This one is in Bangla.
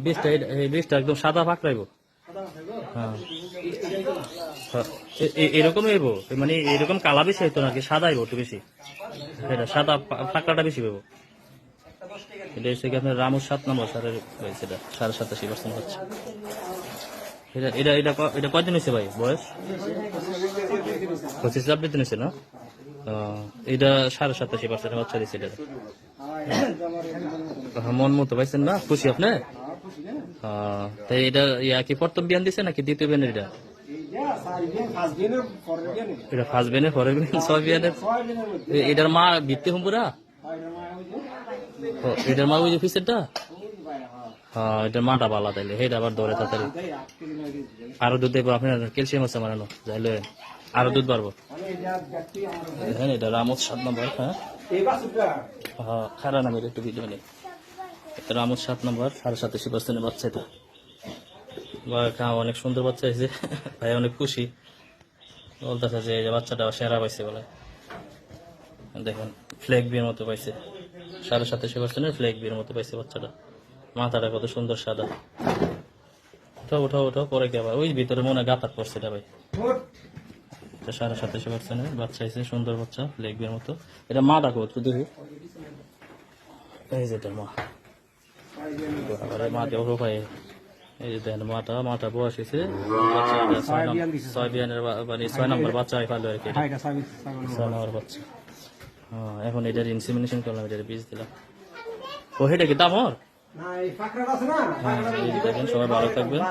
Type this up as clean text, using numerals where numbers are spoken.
বীজটা এই বীজটা একদম সাদা পাকড়াইব। হ্যাঁ এরকম হইব, মানে এরকম কালা বেশি হইতো নাকি সাদা হইব একটু বেশি, এটা সাদা পাকড়াটা বেশি হইব। এটা হচ্ছে কি আপনার রামুর 7 নম্বর সারের হয়েছে, এটা 87% হচ্ছে। এটা এটা এটা এটা কয়দিন হয়েছে ভাই বয়স? 25-26 দিন হয়েছে না? এটা 87% বাচ্চা দিচ্ছে এটা। মন মতো পাইছেন না, খুশি আপনি? তাই এটা ইয়া কি প্রথম বিয়ান দিছে নাকি দ্বিতীয় বিয়ান? এটা এটা ফার্স্ট বিয়ানের পরের বিয়ান, 6 বিয়ানের। এটার মা ভিত্তি হুমপুরা, এটার মা ওই যে ফিসেরটা। এটার মাটা পালা তাইলে এটা আবার ধরে তাড়াতাড়ি আরো দুধ দেবো। আপনার ক্যালসিয়াম আছে মারানো যাইলে আরো দুধ বাড়বো। হ্যাঁ এটা রামুস 7 নম্বর। হ্যাঁ খারা নামের একটু ভিডিও নেই। এটা রামুস 7 নম্বর 87% বাচ্চা। এটা অনেক সুন্দর বাচ্চা হয়েছে, ভাই অনেক খুশি বলতেছে যে এই যে বাচ্চাটা সেরা পাইছে বলে। দেখেন ফ্লেক বিয়ের মতো পাইছে, 87% ফ্লেক বিয়ের মতো পাইছে বাচ্চাটা। মাথাটা কত সুন্দর সাদা। উঠাও উঠাও উঠাও, পরে কি আবার ওই ভিতরে মনে হয় গাতার পড়ছে এটা ভাই। 87% বাচ্চা হয়েছে, সুন্দর বাচ্চা ফ্লেক বিয়ের মতো। এটা মা ডাকো একটু দেখি, এই যে এটা মা। মা দেওয়া ভাই, এই যে দেখেন মাটা বয়স হয়েছে 6 বিয়ানের, মানে 6 নম্বর বাচ্চা হয় ভালো আর কি, 6 নম্বর বাচ্চা। এখন এটার ইনসেমিনেশন করলাম, এটার বীজ দিলাম। ও এটা কি দাম ওর? হ্যাঁ দেখেন, সবাই ভালো থাকবেন।